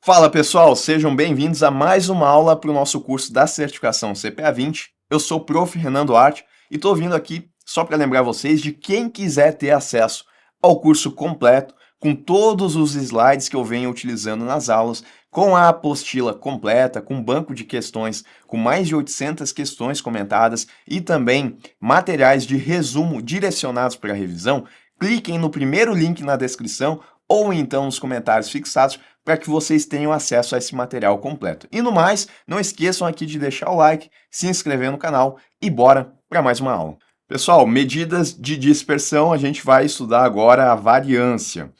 Fala pessoal, sejam bem-vindos a mais uma aula para o nosso curso da certificação CPA 20. Eu sou o Prof. Renan Duarte e estou vindo aqui só para lembrar vocês de quem quiser ter acesso ao curso completo, com todos os slides que eu venho utilizando nas aulas, com a apostila completa, com banco de questões, com mais de 800 questões comentadas e também materiais de resumo direcionados para a revisão, cliquem no primeiro link na descrição ou então nos comentários fixados para que vocês tenham acesso a esse material completo. E no mais, não esqueçam aqui de deixar o like, se inscrever no canal e bora para mais uma aula. Pessoal, medidas de dispersão, a gente vai estudar agora a variância.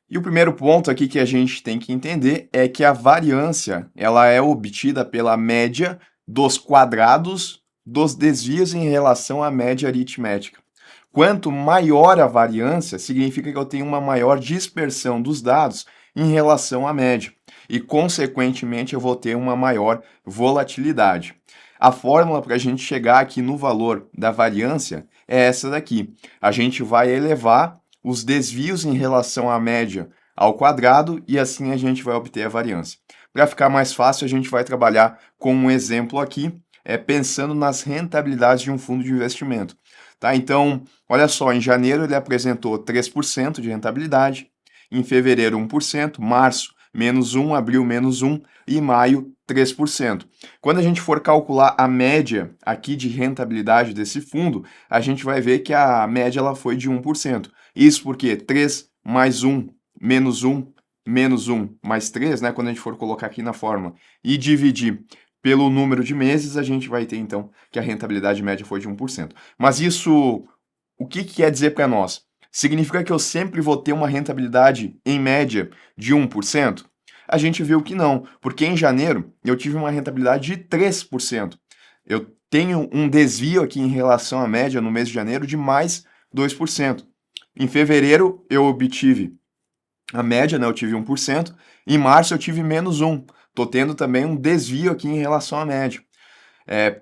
E o primeiro ponto aqui que a gente tem que entender é que a variância, ela é obtida pela média dos quadrados dos desvios em relação à média aritmética. Quanto maior a variância, significa que eu tenho uma maior dispersão dos dados em relação à média e, consequentemente, eu vou ter uma maior volatilidade. A fórmula para a gente chegar aqui no valor da variância é essa daqui. A gente vai elevar os desvios em relação à média ao quadrado e assim a gente vai obter a variância. Para ficar mais fácil, a gente vai trabalhar com um exemplo aqui, pensando nas rentabilidades de um fundo de investimento. Tá? Então, olha só, em janeiro ele apresentou 3% de rentabilidade, em fevereiro 1%, março menos 1, abril menos 1 e maio 3%. Quando a gente for calcular a média aqui de rentabilidade desse fundo, a gente vai ver que a média ela foi de 1%. Isso porque 3 mais 1 menos 1 menos 1 mais 3, né, quando a gente for colocar aqui na fórmula e dividir pelo número de meses, a gente vai ter então que a rentabilidade média foi de 1%. Mas isso, o que quer dizer para nós? Significa que eu sempre vou ter uma rentabilidade em média de 1%? A gente viu que não, porque em janeiro eu tive uma rentabilidade de 3%. Eu tenho um desvio aqui em relação à média no mês de janeiro de mais 2%. Em fevereiro eu obtive a média, né, eu tive 1%, em março eu tive menos 1%. Estou tendo também um desvio aqui em relação à média.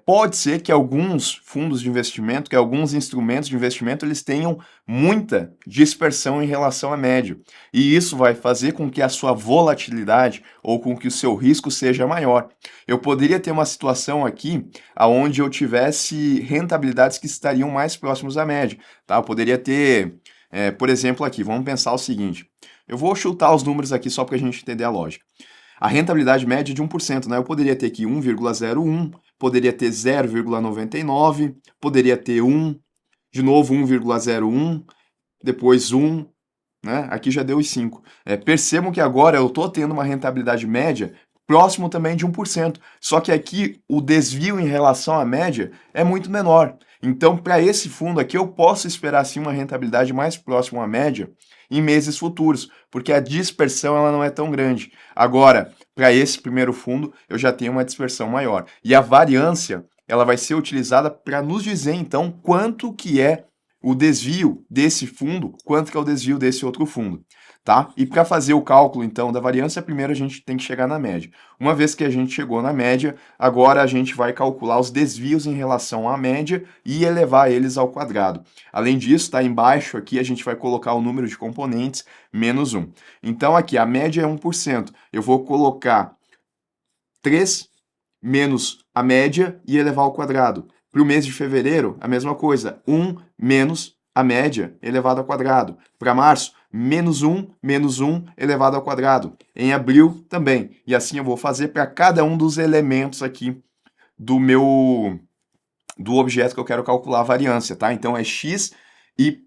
Pode ser que alguns fundos de investimento, que alguns instrumentos de investimento, eles tenham muita dispersão em relação à média. E isso vai fazer com que a sua volatilidade ou com que o seu risco seja maior. Eu poderia ter uma situação aqui onde eu tivesse rentabilidades que estariam mais próximas à média. Tá? Eu poderia ter, por exemplo, aqui, vamos pensar o seguinte. Eu vou chutar os números aqui só para a gente entender a lógica. A rentabilidade média é de 1%, né? Eu poderia ter aqui 1,01, poderia ter 0,99, poderia ter 1, de novo 1,01, depois 1, né? Aqui já deu os 5. Percebam que agora eu estou tendo uma rentabilidade média próximo também de 1%, só que aqui o desvio em relação à média é muito menor. Então, para esse fundo aqui, eu posso esperar sim uma rentabilidade mais próxima à média em meses futuros, porque a dispersão ela não é tão grande. Agora, para esse primeiro fundo, eu já tenho uma dispersão maior. E a variância, ela vai ser utilizada para nos dizer, então, quanto que é o desvio desse fundo, quanto que é o desvio desse outro fundo, tá? E para fazer o cálculo, então, da variância, primeiro a gente tem que chegar na média. Uma vez que a gente chegou na média, agora a gente vai calcular os desvios em relação à média e elevar eles ao quadrado. Além disso, tá embaixo aqui a gente vai colocar o número de componentes menos 1. Então aqui a média é 1%. Eu vou colocar 3 menos a média e elevar ao quadrado. Para o mês de fevereiro, a mesma coisa, 1 menos a média elevado ao quadrado. Para março, menos 1 elevado ao quadrado. Em abril também. E assim eu vou fazer para cada um dos elementos aqui do objeto que eu quero calcular a variância, tá? Então é x e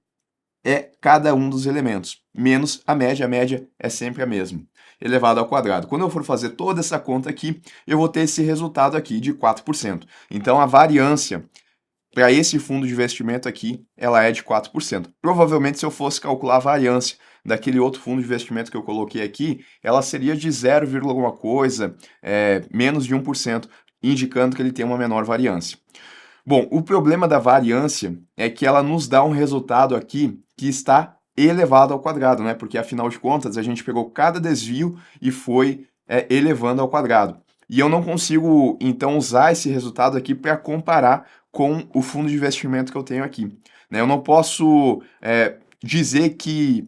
é cada um dos elementos, menos a média é sempre a mesma, elevado ao quadrado. Quando eu for fazer toda essa conta aqui, eu vou ter esse resultado aqui de 4%. Então a variância para esse fundo de investimento aqui, ela é de 4%. Provavelmente se eu fosse calcular a variância daquele outro fundo de investimento que eu coloquei aqui, ela seria de 0, alguma coisa, menos de 1%, indicando que ele tem uma menor variância. Bom, o problema da variância é que ela nos dá um resultado aqui que está elevado ao quadrado, né? Porque afinal de contas a gente pegou cada desvio e foi elevando ao quadrado. E eu não consigo então usar esse resultado aqui para comparar com o fundo de investimento que eu tenho aqui, né? Eu não posso dizer que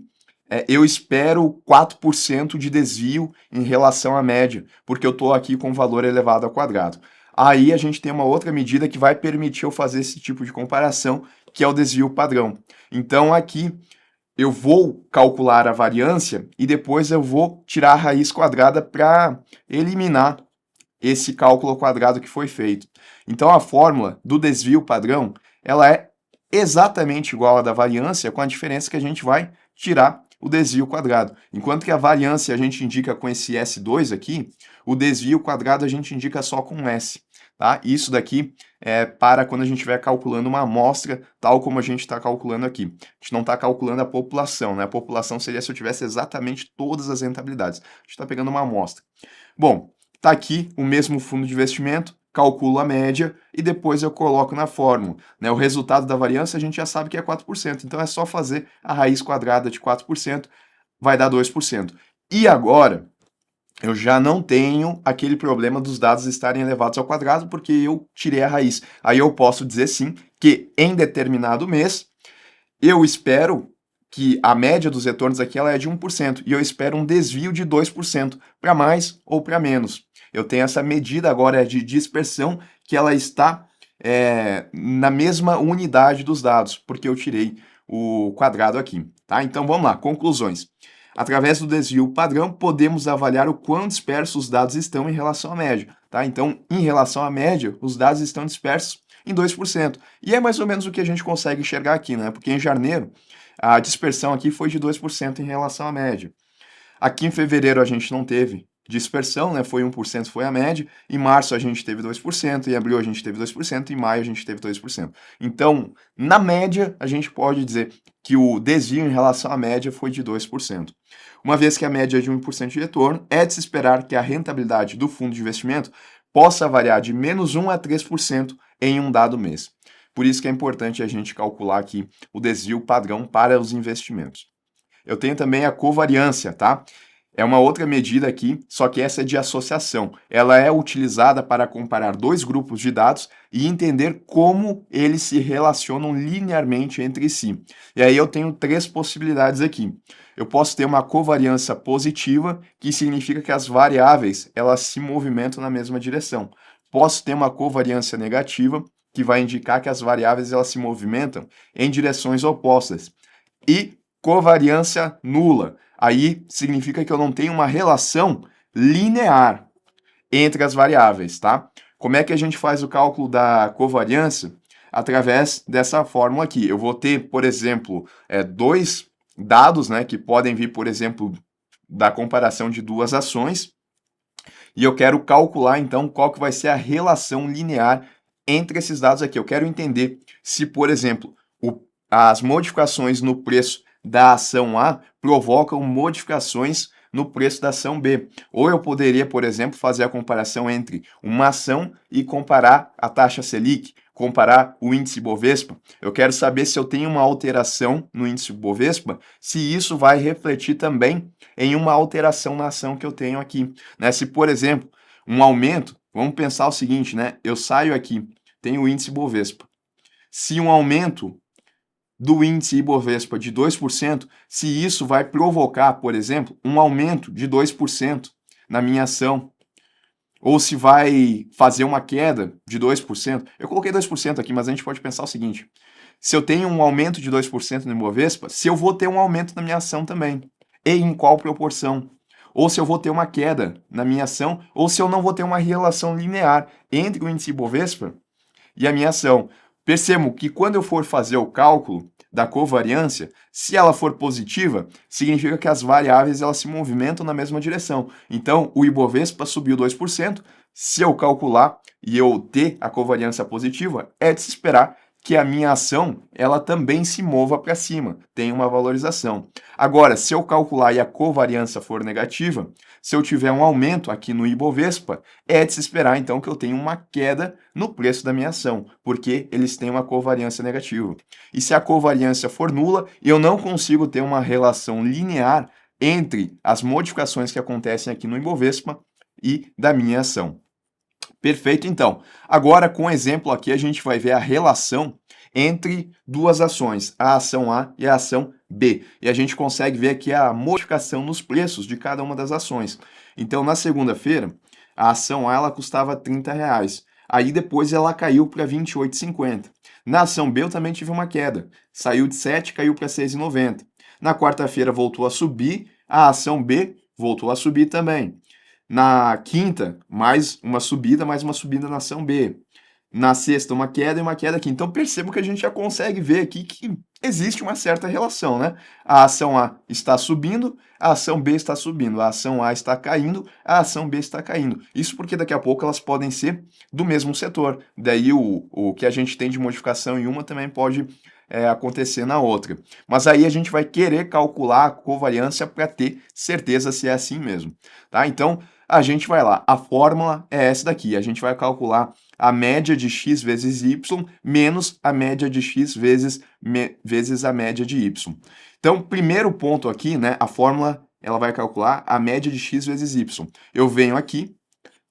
eu espero 4% de desvio em relação à média, porque eu estou aqui com valor elevado ao quadrado. Aí a gente tem uma outra medida que vai permitir eu fazer esse tipo de comparação, que é o desvio padrão. Então aqui eu vou calcular a variância e depois eu vou tirar a raiz quadrada para eliminar esse cálculo ao quadrado que foi feito. Então a fórmula do desvio padrão, ela é exatamente igual à da variância, com a diferença que a gente vai tirar o desvio quadrado. Enquanto que a variância a gente indica com esse S2 aqui, o desvio quadrado a gente indica só com um S. Tá? Isso daqui é para quando a gente estiver calculando uma amostra, tal como a gente está calculando aqui. A gente não está calculando a população, né? A população seria se eu tivesse exatamente todas as rentabilidades. A gente está pegando uma amostra. Bom, está aqui o mesmo fundo de investimento, calculo a média e depois eu coloco na fórmula. Né? O resultado da variância a gente já sabe que é 4%, então é só fazer a raiz quadrada de 4%, vai dar 2%. E agora, eu já não tenho aquele problema dos dados estarem elevados ao quadrado, porque eu tirei a raiz. Aí eu posso dizer sim que em determinado mês eu espero que a média dos retornos aqui ela é de 1%, e eu espero um desvio de 2%, para mais ou para menos. Eu tenho essa medida agora de dispersão, que ela está na mesma unidade dos dados, porque eu tirei o quadrado aqui. Tá? Então vamos lá, conclusões. Através do desvio padrão, podemos avaliar o quão dispersos os dados estão em relação à média. Tá? Então, em relação à média, os dados estão dispersos em 2%. E é mais ou menos o que a gente consegue enxergar aqui, né? Porque em janeiro, a dispersão aqui foi de 2% em relação à média. Aqui em fevereiro a gente não teve dispersão, né? Foi 1%, foi a média. Em março a gente teve 2%, em abril a gente teve 2%, em maio a gente teve 2%. Então, na média, a gente pode dizer que o desvio em relação à média foi de 2%. Uma vez que a média é de 1% de retorno, é de se esperar que a rentabilidade do fundo de investimento possa variar de menos 1 a 3% em um dado mês. Por isso que é importante a gente calcular aqui o desvio padrão para os investimentos. Eu tenho também a covariância, tá? É uma outra medida aqui, só que essa é de associação. Ela é utilizada para comparar dois grupos de dados e entender como eles se relacionam linearmente entre si. E aí eu tenho três possibilidades aqui. Eu posso ter uma covariância positiva, que significa que as variáveis elas se movimentam na mesma direção. Posso ter uma covariância negativa, que vai indicar que as variáveis elas se movimentam em direções opostas. E covariância nula. Aí significa que eu não tenho uma relação linear entre as variáveis, tá? Como é que a gente faz o cálculo da covariância? Através dessa fórmula aqui. Eu vou ter, por exemplo, dois dados, né, que podem vir, por exemplo, da comparação de duas ações, e eu quero calcular, então, qual que vai ser a relação linear entre esses dados aqui. Eu quero entender se, por exemplo, as modificações no preço da ação A provocam modificações no preço da ação B. Ou eu poderia, por exemplo, fazer a comparação entre uma ação e comparar a taxa Selic, comparar o índice Bovespa. Eu quero saber se eu tenho uma alteração no índice Bovespa, se isso vai refletir também em uma alteração na ação que eu tenho aqui. Né? Se, por exemplo, um aumento, vamos pensar o seguinte, né? Eu saio aqui, tenho o índice Bovespa. Se um aumento do índice Ibovespa de 2%, se isso vai provocar, por exemplo, um aumento de 2% na minha ação, ou se vai fazer uma queda de 2%. Eu coloquei 2% aqui, mas a gente pode pensar o seguinte: se eu tenho um aumento de 2% no Ibovespa, se eu vou ter um aumento na minha ação também, e em qual proporção? Ou se eu vou ter uma queda na minha ação, ou se eu não vou ter uma relação linear entre o índice Ibovespa e a minha ação. Percebo que quando eu for fazer o cálculo da covariância, se ela for positiva, significa que as variáveis elas se movimentam na mesma direção. Então, o Ibovespa subiu 2%. Se eu calcular e eu ter a covariância positiva, é de se esperar que a minha ação ela também se mova para cima, tem uma valorização. Agora, se eu calcular e a covariância for negativa, se eu tiver um aumento aqui no Ibovespa, é de se esperar então que eu tenha uma queda no preço da minha ação, porque eles têm uma covariância negativa. E se a covariância for nula, eu não consigo ter uma relação linear entre as modificações que acontecem aqui no Ibovespa e da minha ação. Perfeito, então. Agora, com o exemplo aqui, a gente vai ver a relação entre duas ações, a ação A e a ação B. E a gente consegue ver aqui a modificação nos preços de cada uma das ações. Então, na segunda-feira, a ação A ela custava R$ 30. Aí depois ela caiu para R$ 28,50. Na ação B eu também tive uma queda. Saiu de 7, caiu para R$ 6,90. Na quarta-feira voltou a subir, a ação B voltou a subir também. Na quinta, mais uma subida na ação B. Na sexta, uma queda e uma queda aqui. Então percebo que a gente já consegue ver aqui que existe uma certa relação, né? A ação A está subindo, a ação B está subindo, a ação A está caindo, a ação B está caindo. Isso porque daqui a pouco elas podem ser do mesmo setor. Daí o que a gente tem de modificação em uma também pode acontecer na outra. Mas aí a gente vai querer calcular a covariância para ter certeza se é assim mesmo, tá? Então a gente vai lá, a fórmula é essa daqui, a gente vai calcular a média de x vezes y menos a média de x vezes a média de y. Então, primeiro ponto aqui, né, a fórmula ela vai calcular a média de x vezes y. Eu venho aqui,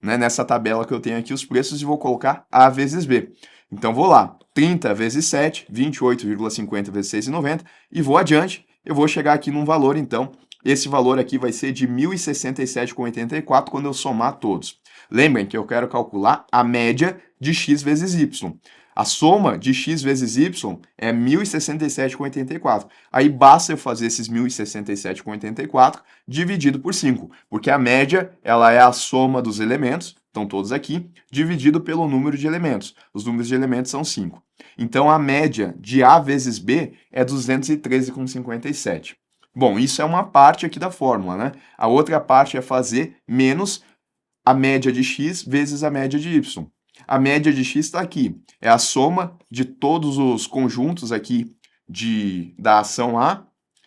né, nessa tabela que eu tenho aqui os preços e vou colocar A vezes B. Então, vou lá, 30 vezes 7, 28,50 vezes 6,90 e vou adiante, eu vou chegar aqui num valor, então, esse valor aqui vai ser de 1.067,84 quando eu somar todos. Lembrem que eu quero calcular a média de x vezes y. A soma de x vezes y é 1.067,84. Aí basta eu fazer esses 1.067,84 dividido por 5, porque a média ela é a soma dos elementos, estão todos aqui, dividido pelo número de elementos. Os números de elementos são 5. Então a média de A vezes B é 213,57. Bom, isso é uma parte aqui da fórmula, né? A outra parte é fazer menos a média de x vezes a média de y. A média de x está aqui, é a soma de todos os conjuntos aqui da ação A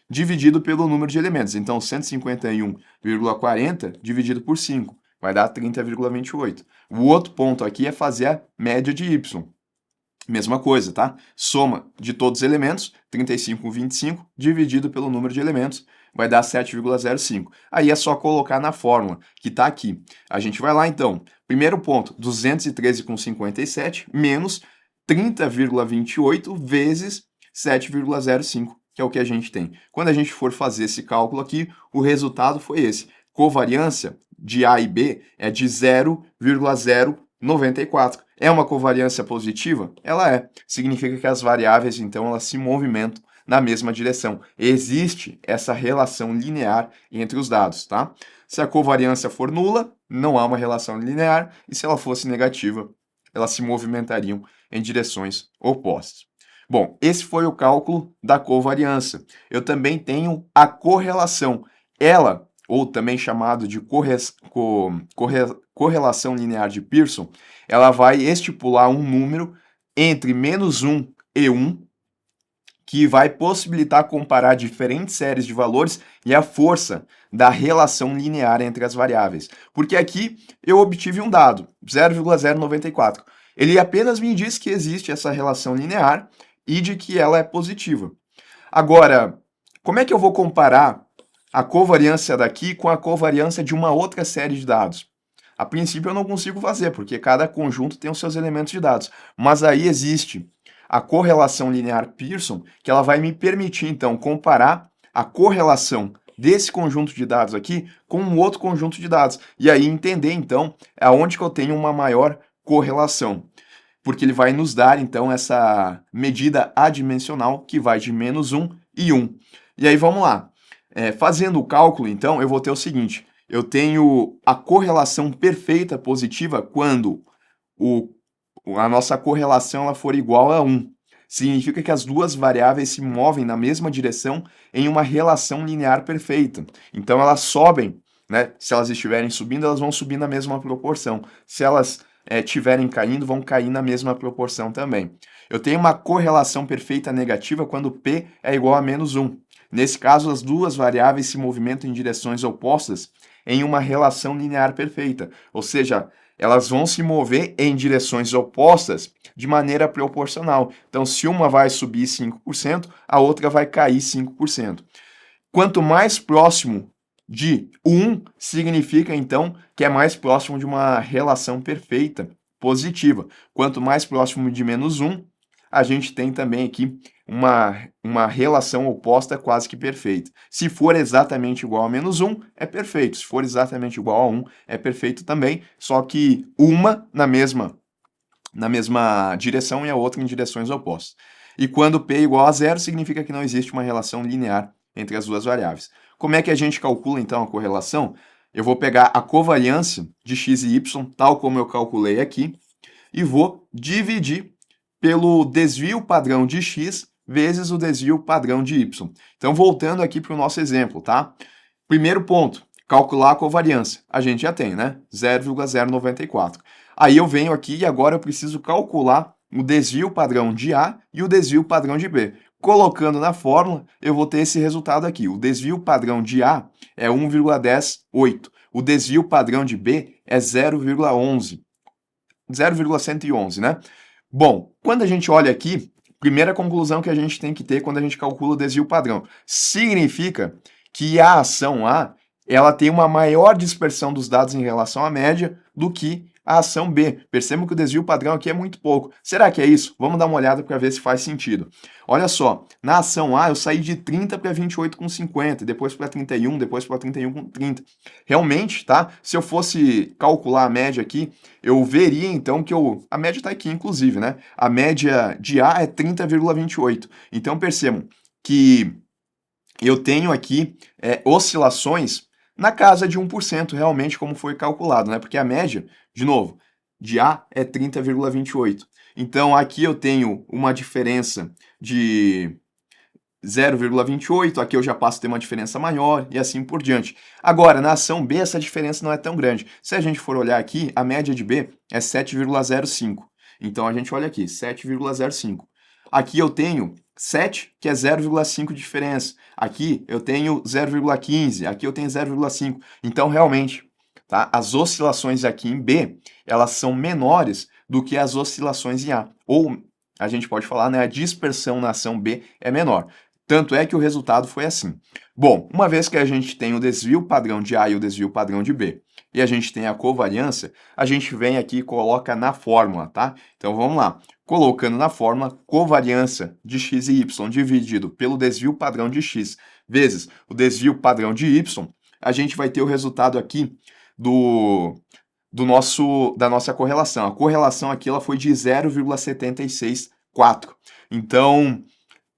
dividido pelo número de elementos. Então, 151,40 dividido por 5 vai dar 30,28. O outro ponto aqui é fazer a média de y. Mesma coisa, tá? Soma de todos os elementos, 35,25, dividido pelo número de elementos, vai dar 7,05. Aí é só colocar na fórmula, que está aqui. A gente vai lá, então. Primeiro ponto, 213,57 menos 30,28 vezes 7,05, que é o que a gente tem. Quando a gente for fazer esse cálculo aqui, o resultado foi esse. Covariância de A e B é de 0,094. É uma covariância positiva? Ela é. Significa que as variáveis, então, elas se movimentam na mesma direção. Existe essa relação linear entre os dados, tá? Se a covariância for nula, não há uma relação linear, e se ela fosse negativa, elas se movimentariam em direções opostas. Bom, esse foi o cálculo da covariância. Eu também tenho a correlação. Ela, ou também chamado de correlação linear de Pearson, ela vai estipular um número entre -1 e 1, que vai possibilitar comparar diferentes séries de valores e a força da relação linear entre as variáveis. Porque aqui eu obtive um dado, 0,094. Ele apenas me diz que existe essa relação linear e de que ela é positiva. Agora, como é que eu vou comparar a covariância daqui com a covariância de uma outra série de dados? A princípio eu não consigo fazer, porque cada conjunto tem os seus elementos de dados. Mas aí existe a correlação linear Pearson, que ela vai me permitir, então, comparar a correlação desse conjunto de dados aqui com um outro conjunto de dados. E aí entender, então, aonde que eu tenho uma maior correlação. Porque ele vai nos dar, então, essa medida adimensional que vai de -1 e 1. E aí, vamos lá. Fazendo o cálculo, então, eu vou ter o seguinte. Eu tenho a correlação perfeita positiva quando a nossa correlação ela for igual a 1. Significa que as duas variáveis se movem na mesma direção em uma relação linear perfeita. Então elas sobem, né? Se elas estiverem subindo, elas vão subir na mesma proporção. Se elas estiverem caindo, vão cair na mesma proporção também. Eu tenho uma correlação perfeita negativa quando P é igual a -1. Nesse caso, as duas variáveis se movimentam em direções opostas em uma relação linear perfeita. Ou seja, elas vão se mover em direções opostas de maneira proporcional. Então, se uma vai subir 5%, a outra vai cair 5%. Quanto mais próximo de 1, significa, então, que é mais próximo de uma relação perfeita, positiva. Quanto mais próximo de -1, a gente tem também aqui uma relação oposta quase que perfeita. Se for exatamente igual a menos 1, é perfeito. Se for exatamente igual a 1, é perfeito também, só que uma na mesma direção e a outra em direções opostas. E quando p é igual a zero, significa que não existe uma relação linear entre as duas variáveis. Como é que a gente calcula, então, a correlação? Eu vou pegar a covariância de x e y, tal como eu calculei aqui, e vou dividir pelo desvio padrão de x vezes o desvio padrão de y. Então, voltando aqui para o nosso exemplo, tá? Primeiro ponto, calcular a covariância. A gente já tem, né? 0,094. Aí eu venho aqui e agora eu preciso calcular o desvio padrão de A e o desvio padrão de B. Colocando na fórmula, eu vou ter esse resultado aqui. O desvio padrão de A é 1,108. O desvio padrão de B é 0,11. 0,111, né? Bom, quando a gente olha aqui, primeira conclusão que a gente tem que ter quando a gente calcula o desvio padrão, significa que a ação A, ela tem uma maior dispersão dos dados em relação à média do que a ação B. Percebam que o desvio padrão aqui é muito pouco. Será que é isso? Vamos dar uma olhada para ver se faz sentido. Olha só, na ação A eu saí de 30 para 28,50, depois para 31, depois para 31,30. Realmente, tá? Se eu fosse calcular a média aqui, eu veria então que a média está aqui, inclusive, né? A média de A é 30,28. Então percebam que eu tenho aqui oscilações na casa de 1%, realmente, como foi calculado, né? Porque a média, de novo, de A é 30,28. Então, aqui eu tenho uma diferença de 0,28, aqui eu já passo a ter uma diferença maior e assim por diante. Agora, na ação B, essa diferença não é tão grande. Se a gente for olhar aqui, a média de B é 7,05. Então, a gente olha aqui, 7,05. Aqui eu tenho 7, que é 0,5 de diferença. Aqui eu tenho 0,15, aqui eu tenho 0,5. Então, realmente, tá? As oscilações aqui em B, elas são menores do que as oscilações em A. Ou, a gente pode falar, né, a dispersão na ação B é menor. Tanto é que o resultado foi assim. Bom, uma vez que a gente tem o desvio padrão de A e o desvio padrão de B, e a gente tem a covariância, a gente vem aqui e coloca na fórmula, tá? Então, vamos lá. Colocando na fórmula, covariância de x e y dividido pelo desvio padrão de x vezes o desvio padrão de y, a gente vai ter o resultado aqui da nossa correlação. A correlação aqui ela foi de 0,764. Então,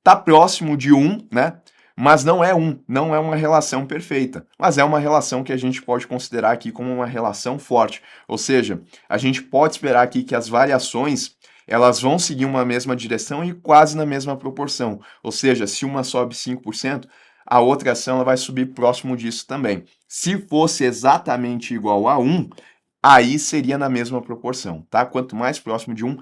tá próximo de 1, né? Mas não é 1, não é uma relação perfeita, mas é uma relação que a gente pode considerar aqui como uma relação forte. Ou seja, a gente pode esperar aqui que as variações elas vão seguir uma mesma direção e quase na mesma proporção. Ou seja, se uma sobe 5%, a outra ação ela vai subir próximo disso também. Se fosse exatamente igual a 1, aí seria na mesma proporção, tá? Quanto mais próximo de 1,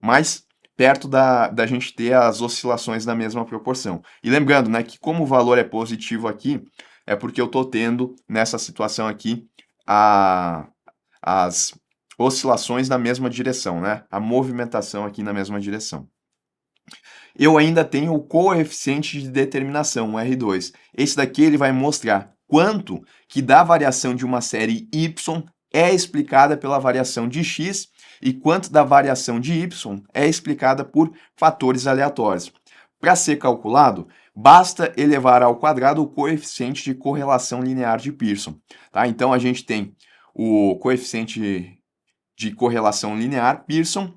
mais perto da gente ter as oscilações na mesma proporção. E lembrando, né, que como o valor é positivo aqui, é porque eu estou tendo, nessa situação aqui, as oscilações na mesma direção, né? A movimentação aqui na mesma direção. Eu ainda tenho o coeficiente de determinação, o R2. Esse daqui ele vai mostrar quanto que da variação de uma série y é explicada pela variação de x e quanto da variação de y é explicada por fatores aleatórios. Para ser calculado, basta elevar ao quadrado o coeficiente de correlação linear de Pearson. Tá? Então, a gente tem o coeficiente de correlação linear Pearson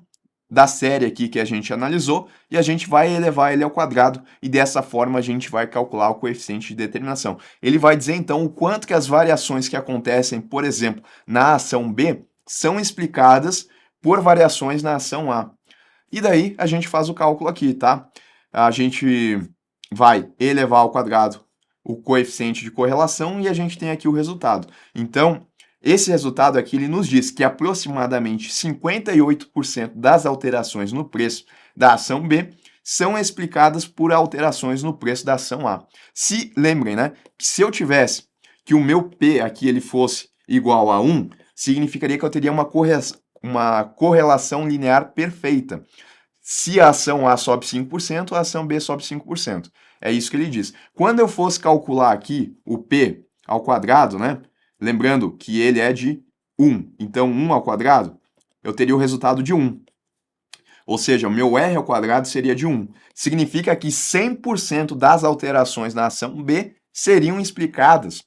da série aqui que a gente analisou e a gente vai elevar ele ao quadrado e dessa forma a gente vai calcular o coeficiente de determinação. Ele vai dizer então o quanto que as variações que acontecem, por exemplo, na ação B são explicadas por variações na ação A. E daí a gente faz o cálculo aqui, tá? A gente vai elevar ao quadrado o coeficiente de correlação e a gente tem aqui o resultado. Então, esse resultado aqui ele nos diz que aproximadamente 58% das alterações no preço da ação B são explicadas por alterações no preço da ação A. Se lembrem, né, que se eu tivesse que o meu P aqui ele fosse igual a 1, significaria que eu teria uma correlação linear perfeita. Se a ação A sobe 5%, a ação B sobe 5%. É isso que ele diz. Quando eu fosse calcular aqui o P ao quadrado, né? Lembrando que ele é de 1. Então, 1 ao quadrado, eu teria o resultado de 1. Ou seja, o meu R ao quadrado seria de 1. Significa que 100% das alterações na ação B seriam explicadas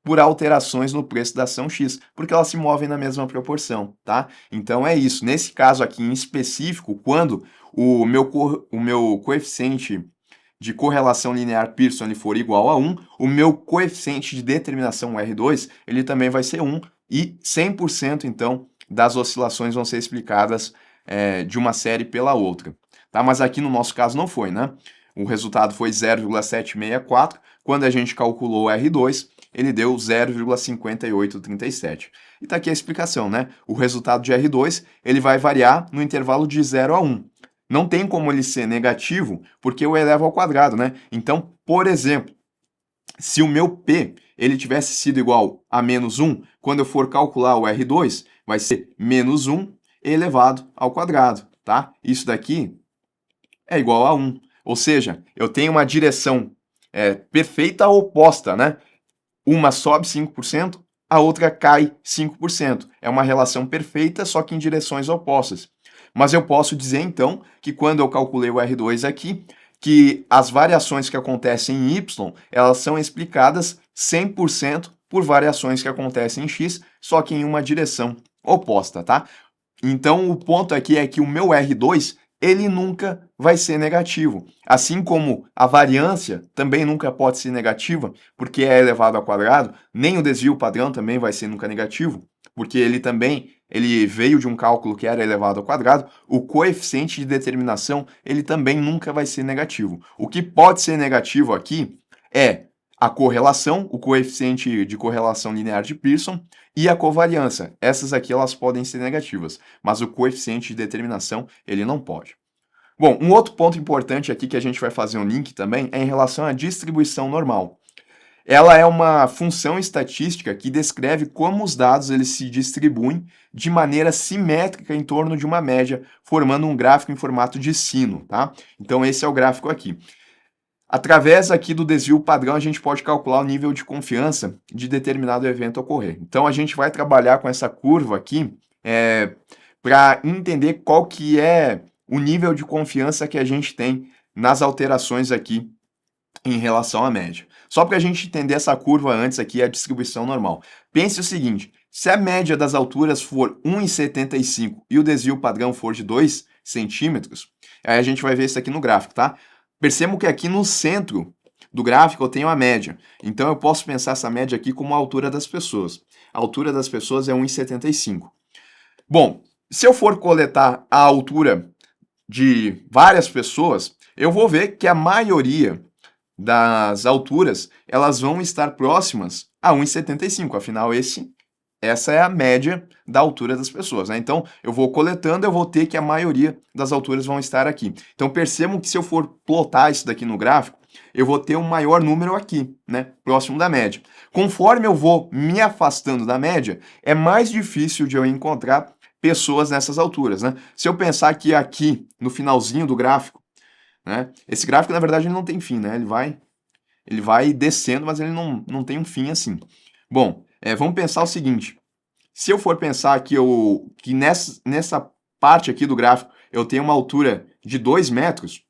por alterações no preço da ação X, porque elas se movem na mesma proporção, tá? Então é isso. Nesse caso aqui em específico, quando o meu coeficiente de correlação linear Pearson ele for igual a 1, o meu coeficiente de determinação R2 ele também vai ser 1 e 100% então das oscilações vão ser explicadas de uma série pela outra, tá? Mas aqui no nosso caso não foi, né? O resultado foi 0,764, quando a gente calculou o R2, ele deu 0,5837. E tá aqui a explicação, né? O resultado de R2, ele vai variar no intervalo de 0 a 1. Não tem como ele ser negativo, porque eu elevo ao quadrado, né? Então, por exemplo, se o meu P ele tivesse sido igual a menos 1, quando eu for calcular o R2, vai ser menos 1 elevado ao quadrado, tá? Isso daqui é igual a 1. Ou seja, eu tenho uma direção perfeita oposta, né? Uma sobe 5%, a outra cai 5%. É uma relação perfeita, só que em direções opostas. Mas eu posso dizer, então, que quando eu calculei o R2 aqui, que as variações que acontecem em Y, elas são explicadas 100% por variações que acontecem em X, só que em uma direção oposta, tá? Então, o ponto aqui é que o meu R2, ele nunca vai ser negativo. Assim como a variância também nunca pode ser negativa, porque é elevado ao quadrado, nem o desvio padrão também vai ser nunca negativo, porque ele veio de um cálculo que era elevado ao quadrado, o coeficiente de determinação, ele também nunca vai ser negativo. O que pode ser negativo aqui é a correlação, o coeficiente de correlação linear de Pearson e a covariância. Essas aqui elas podem ser negativas, mas o coeficiente de determinação ele não pode. Bom, um outro ponto importante aqui que a gente vai fazer um link também é em relação à distribuição normal. Ela é uma função estatística que descreve como os dados eles se distribuem de maneira simétrica em torno de uma média, formando um gráfico em formato de sino, tá? Então esse é o gráfico aqui. Através aqui do desvio padrão, a gente pode calcular o nível de confiança de determinado evento ocorrer. Então, a gente vai trabalhar com essa curva aqui para entender qual que é o nível de confiança que a gente tem nas alterações aqui em relação à média. Só para a gente entender essa curva antes aqui, a distribuição normal. Pense o seguinte, se a média das alturas for 1,75 e o desvio padrão for de 2 centímetros, aí a gente vai ver isso aqui no gráfico, tá? Percebam que aqui no centro do gráfico eu tenho a média. Então eu posso pensar essa média aqui como a altura das pessoas. A altura das pessoas é 1,75. Bom, se eu for coletar a altura de várias pessoas, eu vou ver que a maioria das alturas elas vão estar próximas a 1,75. Afinal, essa é a média da altura das pessoas, né? Então, eu vou coletando, eu vou ter que a maioria das alturas vão estar aqui. Então, percebam que se eu for plotar isso daqui no gráfico, eu vou ter um maior número aqui, né? Próximo da média. Conforme eu vou me afastando da média, é mais difícil de eu encontrar pessoas nessas alturas, né? Se eu pensar que aqui, no finalzinho do gráfico, né? Esse gráfico, na verdade, ele não tem fim, né? Ele vai descendo, mas ele não tem um fim assim. Bom, vamos pensar o seguinte, se eu for pensar que nessa parte aqui do gráfico eu tenho uma altura de 2 metros,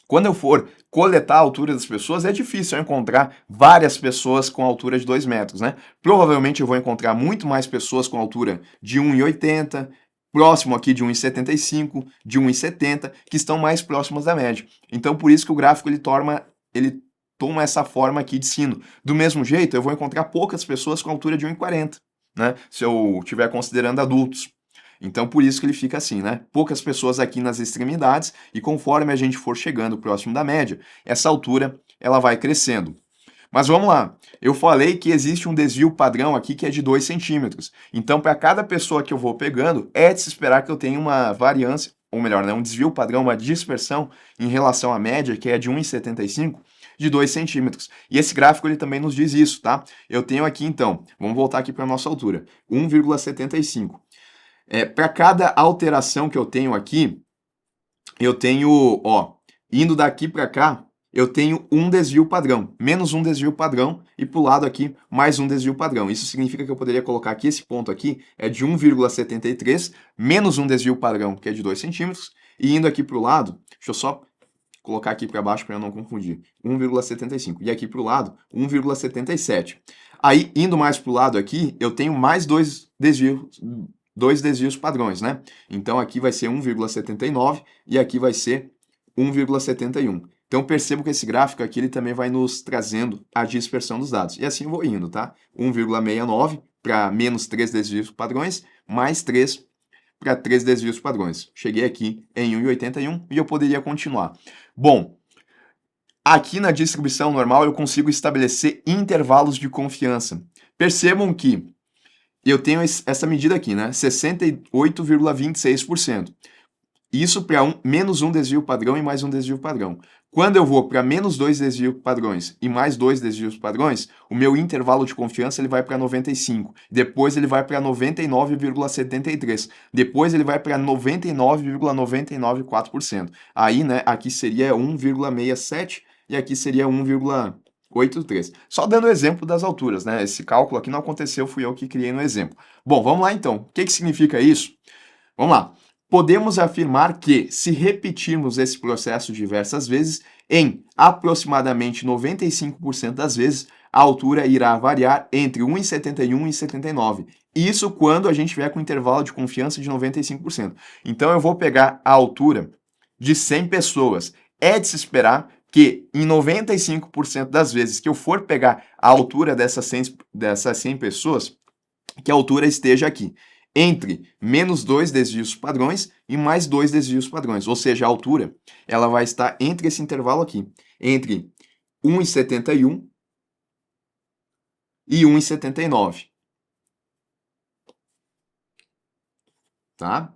quando eu for coletar a altura das pessoas, é difícil eu encontrar várias pessoas com altura de 2 metros, né? Provavelmente eu vou encontrar muito mais pessoas com altura de 1,80, próximo aqui de 1,75, de 1,70, que estão mais próximas da média. Então, por isso que o gráfico ele toma essa forma aqui de sino. Do mesmo jeito, eu vou encontrar poucas pessoas com altura de 1,40, né? Se eu estiver considerando adultos. Então, por isso que ele fica assim, né? Poucas pessoas aqui nas extremidades e conforme a gente for chegando próximo da média, essa altura ela vai crescendo. Mas vamos lá, eu falei que existe um desvio padrão aqui que é de 2 centímetros. Então, para cada pessoa que eu vou pegando, é de se esperar que eu tenha uma variância, ou melhor, né, um desvio padrão, uma dispersão em relação à média, que é de 1,75, de 2 centímetros. E esse gráfico ele também nos diz isso, tá? Eu tenho aqui então, vamos voltar aqui para a nossa altura, 1,75. Para cada alteração que eu tenho aqui, eu tenho, ó, indo daqui para cá, eu tenho um desvio padrão, menos um desvio padrão e para o lado aqui mais um desvio padrão. Isso significa que eu poderia colocar aqui, esse ponto aqui é de 1,73, menos um desvio padrão, que é de 2 centímetros, E indo aqui para o lado, deixa eu só colocar aqui para baixo para eu não confundir, 1,75. E aqui para o lado, 1,77. Aí, indo mais para o lado aqui, eu tenho mais dois desvios padrões, né? Então aqui vai ser 1,79 e aqui vai ser 1,71. Então percebo que esse gráfico aqui ele também vai nos trazendo a dispersão dos dados. E assim eu vou indo, tá? 1,69 para menos 3 desvios padrões, mais 3 para 3 desvios padrões. Cheguei aqui em 1,81 e eu poderia continuar. Bom, aqui na distribuição normal eu consigo estabelecer intervalos de confiança. Percebam que eu tenho essa medida aqui, né? 68,26%. Isso para menos um desvio padrão e mais um desvio padrão. Quando eu vou para menos 2 desvios padrões e mais 2 desvios padrões, o meu intervalo de confiança ele vai para 95. Depois ele vai para 99,73. Depois ele vai para 99,994%. Aí, né, aqui seria 1,67 e aqui seria 1,83. Só dando exemplo das alturas, né? Esse cálculo aqui não aconteceu, fui eu que criei no exemplo. Bom, vamos lá então. O que significa isso? Vamos lá. Podemos afirmar que, se repetirmos esse processo diversas vezes, em aproximadamente 95% das vezes, a altura irá variar entre 1,71 e 79. Isso quando a gente tiver com intervalo de confiança de 95%. Então eu vou pegar a altura de 100 pessoas. É de se esperar que em 95% das vezes que eu for pegar a altura dessas 100 pessoas, que a altura esteja aqui entre menos 2 desvios padrões e mais 2 desvios padrões. Ou seja, a altura ela vai estar entre esse intervalo aqui, entre 1,71 e 1,79. Tá?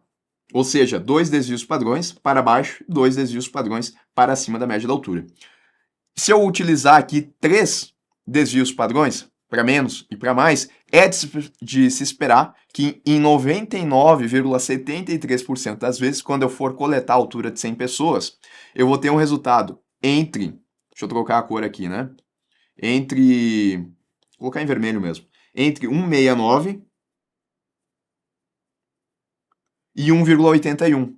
Ou seja, 2 desvios padrões para baixo, 2 desvios padrões para cima da média da altura. Se eu utilizar aqui 3 desvios padrões, para menos e para mais, é de se esperar que em 99,73% das vezes, quando eu for coletar a altura de 100 pessoas, eu vou ter um resultado entre, deixa eu trocar a cor aqui, né? Vou colocar em vermelho mesmo, entre 1,69 e 1,81.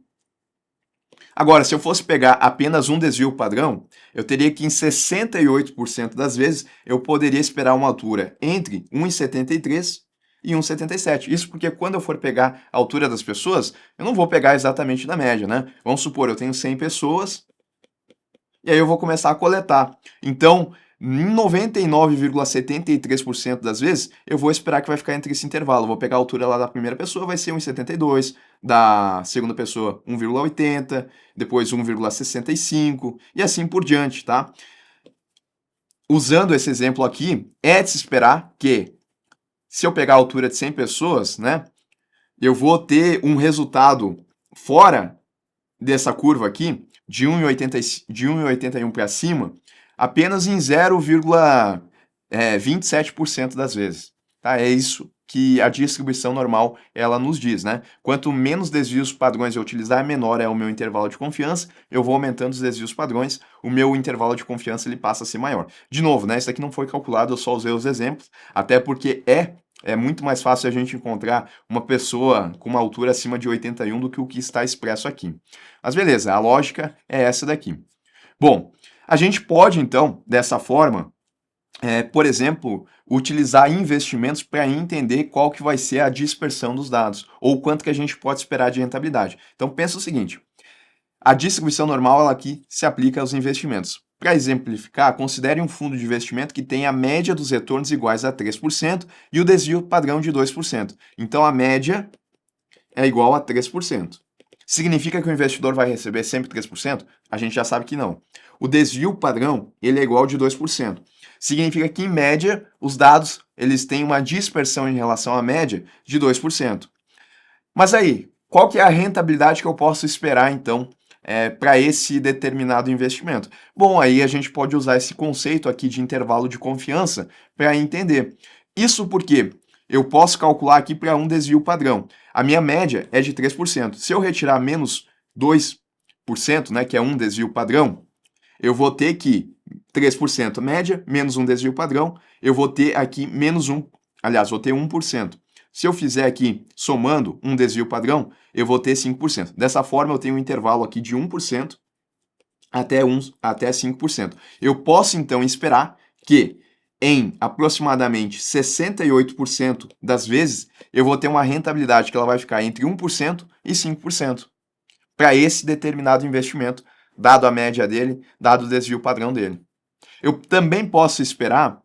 Agora, se eu fosse pegar apenas um desvio padrão, eu teria que em 68% das vezes eu poderia esperar uma altura entre 1,73 e 1,77. Isso porque quando eu for pegar a altura das pessoas, eu não vou pegar exatamente na média, né? Vamos supor, eu tenho 100 pessoas e aí eu vou começar a coletar. Então, em 99,73% das vezes, eu vou esperar que vai ficar entre esse intervalo. Eu vou pegar a altura lá da primeira pessoa, vai ser 1,72, da segunda pessoa 1,80, depois 1,65 e assim por diante, tá? Usando esse exemplo aqui, é de se esperar que, se eu pegar a altura de 100 pessoas, né, eu vou ter um resultado fora dessa curva aqui, de 1,81 para cima, apenas em 0,27% das vezes. Tá? É isso que a distribuição normal ela nos diz, né? Quanto menos desvios padrões eu utilizar, menor é o meu intervalo de confiança. Eu vou aumentando os desvios padrões, o meu intervalo de confiança ele passa a ser maior. De novo, né? Isso aqui não foi calculado, eu só usei os exemplos, até porque é muito mais fácil a gente encontrar uma pessoa com uma altura acima de 81 do que o que está expresso aqui. Mas beleza, a lógica é essa daqui. Bom, a gente pode então, dessa forma, por exemplo, utilizar investimentos para entender qual que vai ser a dispersão dos dados, ou quanto que a gente pode esperar de rentabilidade. Então pensa o seguinte, a distribuição normal ela aqui se aplica aos investimentos. Para exemplificar, considere um fundo de investimento que tem a média dos retornos iguais a 3% e o desvio padrão de 2%. Então a média é igual a 3%. Significa que o investidor vai receber sempre 3%? A gente já sabe que não. O desvio padrão ele é igual de 2%. Significa que, em média, os dados eles têm uma dispersão em relação à média de 2%. Mas aí, qual que é a rentabilidade que eu posso esperar, então, para esse determinado investimento? Bom, aí a gente pode usar esse conceito aqui de intervalo de confiança para entender. Isso porque eu posso calcular aqui para um desvio padrão. A minha média é de 3%. Se eu retirar menos 2%, né, que é um desvio padrão, eu vou ter que 3% média, menos um desvio padrão, eu vou ter aqui menos 1, aliás, vou ter 1%. Se eu fizer aqui, somando um desvio padrão, eu vou ter 5%. Dessa forma, eu tenho um intervalo aqui de 1% até 5%. Eu posso, então, esperar que em aproximadamente 68% das vezes, eu vou ter uma rentabilidade que ela vai ficar entre 1% e 5% para esse determinado investimento, dado a média dele, dado o desvio padrão dele. Eu também posso esperar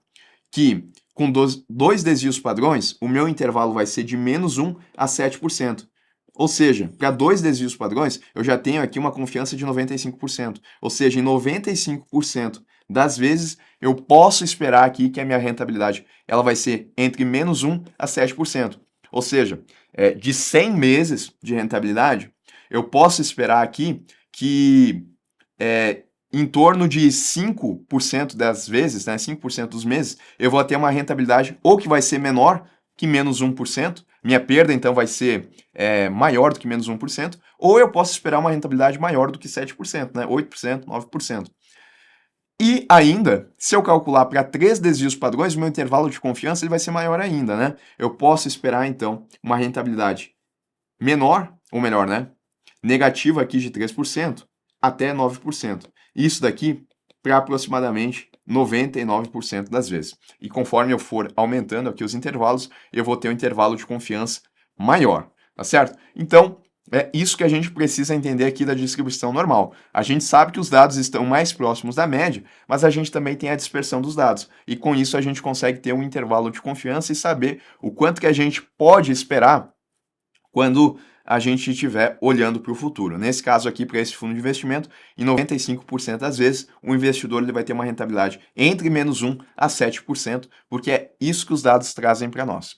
que com dois desvios padrões, o meu intervalo vai ser de -1 a 7%. Ou seja, para dois desvios padrões, eu já tenho aqui uma confiança de 95%. Ou seja, em 95% das vezes, eu posso esperar aqui que a minha rentabilidade ela vai ser entre -1 a 7%. Ou seja, de 100 meses de rentabilidade, eu posso esperar aqui que em torno de 5% das vezes, né, 5% dos meses, eu vou ter uma rentabilidade ou que vai ser menor que -1%, minha perda então vai ser maior do que -1%, ou eu posso esperar uma rentabilidade maior do que 7%, né, 8%, 9%. E ainda, se eu calcular para 3 desvios padrões, o meu intervalo de confiança ele vai ser maior ainda, né? Eu posso esperar então uma rentabilidade menor, ou melhor, né, negativa aqui de 3% até 9%. Isso daqui para aproximadamente 99% das vezes. E conforme eu for aumentando aqui os intervalos, eu vou ter um intervalo de confiança maior, tá certo? Então, é isso que a gente precisa entender aqui da distribuição normal. A gente sabe que os dados estão mais próximos da média, mas a gente também tem a dispersão dos dados. E com isso a gente consegue ter um intervalo de confiança e saber o quanto que a gente pode esperar quando a gente estiver olhando para o futuro. Nesse caso aqui, para esse fundo de investimento, em 95% das vezes, o investidor ele vai ter uma rentabilidade entre -1 a 7%, porque é isso que os dados trazem para nós.